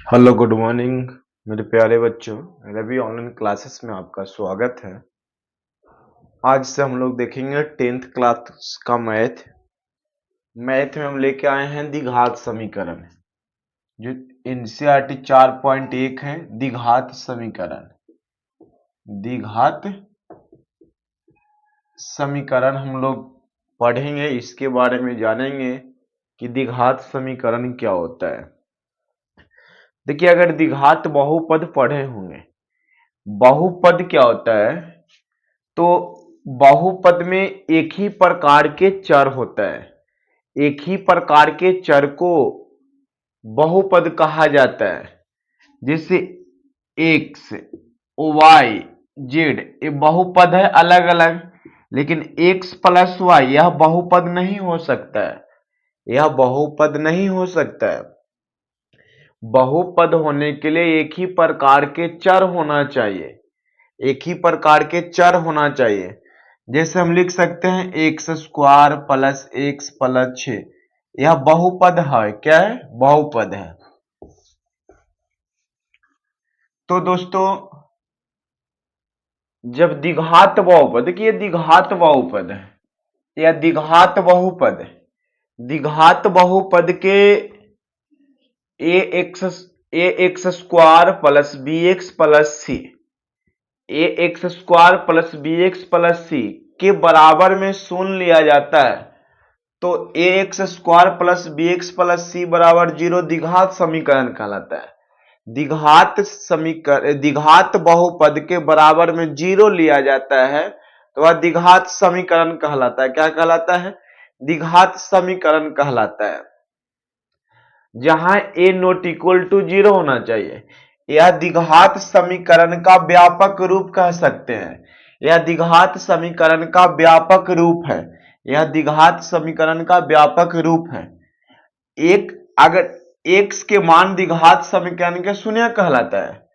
Hello good morning मेरे प्यारे बच्चों। रवि ऑनलाइन क्लासेस में आपका स्वागत है। आज से हम लोग देखेंगे 10th क्लास का मैथ में हम लेके आए हैं द्विघात समीकरण, जो एनसीईआरटी 4.1 है। द्विघात समीकरण, द्विघात समीकरण हम लोग पढ़ेंगे, इसके बारे में जानेंगे कि द्विघात समीकरण क्या होता है। देखिए, अगर द्विघात बहुपद पढ़े होंगे, बहुपद क्या होता है, तो बहुपद में एक ही प्रकार के चर होता है। एक ही प्रकार के चर को बहुपद कहा जाता है। जैसे एक्स, वाई, जेड, ये बहुपद है अलग अलग, लेकिन एक्स प्लस वाई यह बहुपद नहीं हो सकता है। यह बहुपद नहीं हो सकता है। बहुपद होने के लिए एक ही प्रकार के चर होना चाहिए। एक ही प्रकार के चर होना चाहिए। जैसे हम लिख सकते हैं x square plus x plus 6, यह बहुपद है। क्या है? बहुपद है। तो दोस्तों, जब द्विघात बहुपद, देखिए द्विघात बहुपद है या द्विघात बहुपद, द्विघात बहुपद के A X square plus B X plus C, A X square plus B X plus C के बराबर में शून्य लिया जाता है, तो A X square plus B X plus C बराबर 0 द्विघात समीकरण कहलाता है। द्विघात समीकरण, द्विघात बहुपद के बराबर में 0 लिया जाता है तो वह द्विघात समीकरण कहलाता है। क्या कहलाता है? द्विघात समीकरण कहलाता है। जहां ए नॉट इक्वल टू 0 होना चाहिए। यह द्विघात समीकरण का व्यापक रूप कह सकते हैं। यह द्विघात समीकरण का व्यापक रूप है। यह द्विघात समीकरण का व्यापक रूप है। एक, अगर x के मान द्विघात समीकरण के शून्य कहलाता है।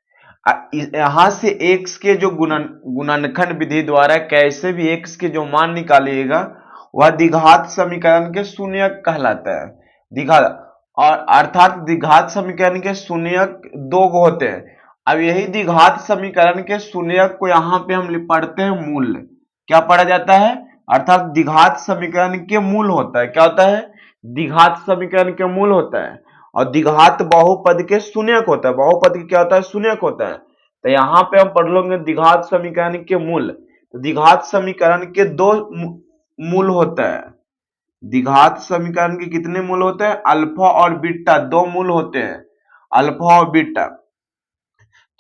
यहां से x के जो गुणनखंड विधि द्वारा कैसे भी x के जो मान निकालिएगा वह द्विघात समीकरण के शून्य कहलाता है। द्विघात, और अर्थात द्विघात समीकरण के शून्यक दो होते हैं। अब यही द्विघात समीकरण के शून्यक को यहाँ पे हम पढ़ते हैं मूल। क्या पढ़ा जाता है? अर्थात द्विघात समीकरण के मूल होता है। क्या होता है? द्विघात समीकरण के मूल होता है। और द्विघात बहुपद के शून्यक होता है। बहुपद की क्या होता है? शून्यक होता है। तो यहाँ पे हम पढ़ लेंगे द्विघात समीकरण के मूल। तो द्विघात समीकरण के दो मूल होता है। द्विघात समीकरण के कितने मूल होते हैं? अल्फा और बीटा, दो मूल होते हैं, अल्फा और बीटा।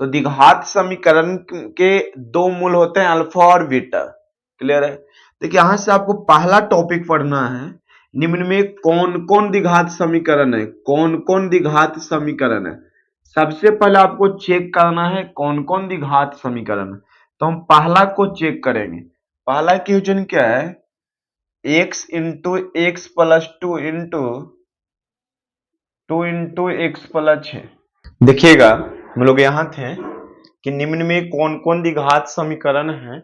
तो द्विघात समीकरण के दो मूल होते हैं, अल्फा और बीटा। क्लियर है? देखिए, यहां से आपको पहला टॉपिक पढ़ना है, निम्न में कौन कौन द्विघात समीकरण है। कौन कौन द्विघात समीकरण है, सबसे पहले आपको चेक करना है कौन कौन द्विघात समीकरण है। तो हम पहला को चेक करेंगे। पहला क्वेश्चन क्या है? X into x plus two into x plus 6। देखिएगा, हम लोग यहां थे कि निम्न में कौन कौन द्विघात समीकरण है,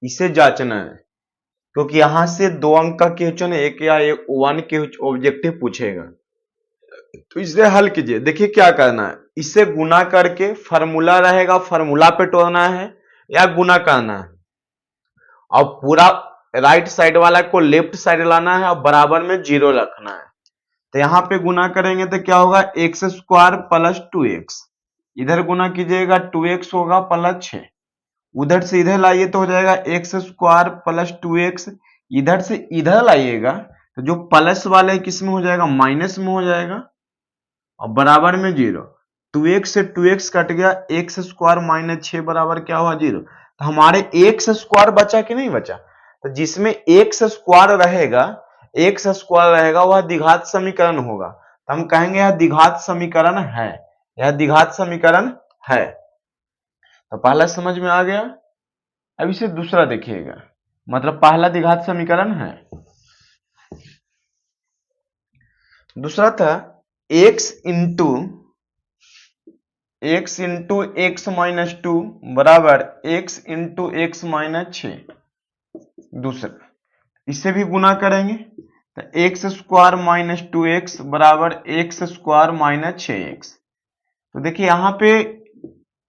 इसे जांचना है। क्योंकि यहां से 2 अंक का क्वेश्चन, एक या एक 1 के ऑब्जेक्टिव पूछेगा, तो इसे हल कीजिए। देखिए क्या करना है, इसे गुना करके फॉर्मूला रहेगा, फॉर्मूला पे तोड़ना है या गुना करना है, और पूरा राइट साइड वाला को लेफ्ट साइड लाना है और बराबर में 0 रखना है। तो यहां पे गुना करेंगे तो क्या होगा? एक्स स्क्वायर प्लस 2x, इधर गुना कीजिएगा 2x होगा प्लस 6, उधर से इधर लाइए तो हो जाएगा एक्स स्क्वायर प्लस 2x, इधर से इधर लाइएगा तो जो प्लस वाले किस में हो जाएगा? माइनस में हो जाएगा, और बराबर में 0। 2x से 2x कट गया, एक्स स्क्वायर माइनस 6 बराबर क्या हुआ? 0। तो हमारे एक्स स्क्वायर बचा कि नहीं बचा? तो जिसमें एक्स स्क्वायर रहेगा, एक्स स्क्वायर रहेगा, वह द्विघात समीकरण होगा। तो हम कहेंगे यह द्विघात समीकरण है। यह द्विघात समीकरण है। तो पहला समझ में आ गया। अब इसे दूसरा देखिएगा, मतलब पहला द्विघात समीकरण है। दूसरा था x इंटू एक्स माइनस 2 बराबर x इंटू एक्स माइनस 6। दूसरा, इसे भी गुना करेंगे तो एक्स स्क्वायर माइनस 2x बराबर एक्स स्क्वायर माइनस 6x। तो देखिए यहाँ पे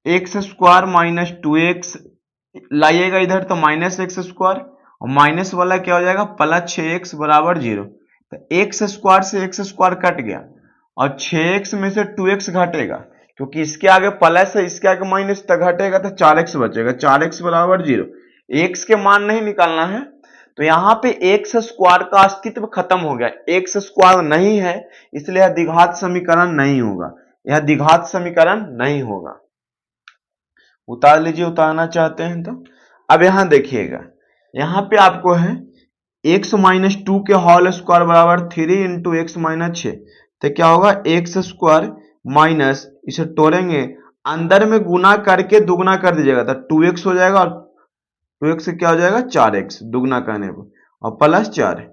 एक्स स्क्वायर माइनस 2x लाइएगा इधर तो माइनस एक्स स्क्वायर, और माइनस वाला क्या हो जाएगा प्लस 6x बराबर 0। तो एक्स स्क्वायर से एक्स स्क्वायर कट गया और 6x में से 2x घटेगा, क्योंकि इसके आगे प्लस है इसके आगे माइनस, तो घटेगा तो 4x बचेगा, 4x बराबर 0। x के मान नहीं निकालना है, तो यहाँ पे एक्स स्क्वायर का अस्तित्व खत्म हो गया, एक्स स्क्वायर नहीं है, इसलिए यह द्विघात समीकरण नहीं होगा, यह द्विघात समीकरण नहीं होगा। उतार लीजिए, उतारना चाहते हैं तो। अब यहां देखिएगा, यहां पे आपको है x माइनस 2 के होल स्क्वायर बराबर 3 इंटू एक्स माइनस 6, तो क्या होगा एक्स स्क्वायर माइनस, इसे तोड़ेंगे अंदर में गुना करके दुगना कर दीजिएगा तो 2x हो जाएगा, और 2x से क्या हो जाएगा 4x दुगना करने पर, और प्लस 4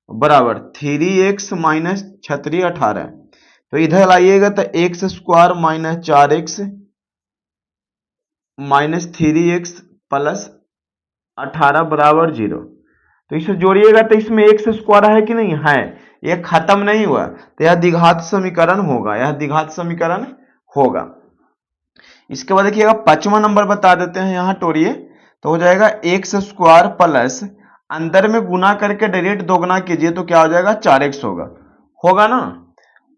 बराबर 3x माइनस 36 18। तो इधर लाइएगा तो x square minus 4x minus 3x plus 18 बराबर 0। तो इसे जोड़िएगा तो इसमें एक्स स्क्वायर है कि नहीं है, यह खत्म नहीं हुआ, तो यह द्विघात समीकरण होगा, यह द्विघात समीकरण होगा। इसके बाद देखिएगा 5वां नंबर बता देते हैं, यहां तोड़िए तो हो जाएगा एक्स स्क्वायर प्लस अंदर में गुना करके डायरेक्ट दोगुना कीजिए तो क्या हो जाएगा 4x होगा ना,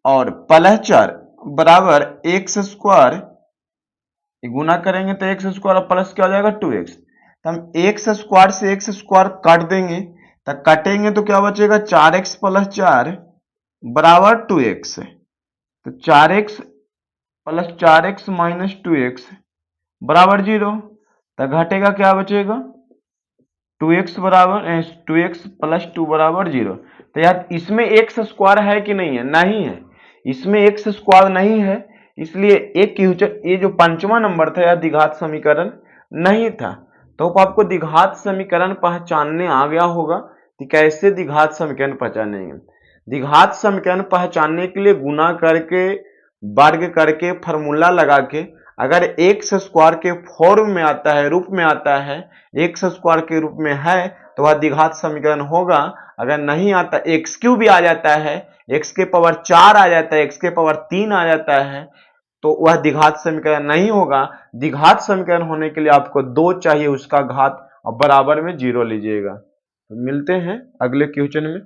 और प्लस 4 बराबर एक्स स्क्वायर गुना करेंगे तो एक्स स्क्वायर प्लस क्या हो जाएगा 2x। तो हम एक्स स्क्वायर से एक्स स्क्वायर काट देंगे, तो काटेंगे तो क्या बचेगा 4x प्लस 4 बराबर 2x। तो 4x plus 4x minus 2x बराबर 0। तो घटेगा क्या बचेगा 2x बराबर 2x प्लस 2 बराबर 0। तो यार इसमें एक्स स्क्वायर है कि नहीं है, नहीं है, इसमें एक्स स्क्वायर नहीं है, इसलिए एक ये जो 5वां नंबर था यह द्विघात समीकरण नहीं था। तो आपको द्विघात समीकरण पहचानने आ गया होगा कि कैसे द्विघात समीकरण पहचानेंगे। द्विघात समीकरण पहचानने के लिए गुना करके वर्ग करके फॉर्मूला लगा के, अगर एक्स स्क्वायर के फॉर्म में आता है, रूप में आता है, एक्स स्क्वायर के रूप में है तो वह द्विघात समीकरण होगा। अगर नहीं आता, एक्स क्यूब भी आ जाता है, एक्स के पावर 4 आ जाता है, एक्स के पावर 3 आ जाता है, तो वह द्विघात समीकरण नहीं होगा। द्विघात समीकरण होने के लिए आपको 2 चाहिए, उसका घात और बराबर में 0 लीजिएगा। तो मिलते हैं अगले क्वेश्चन में।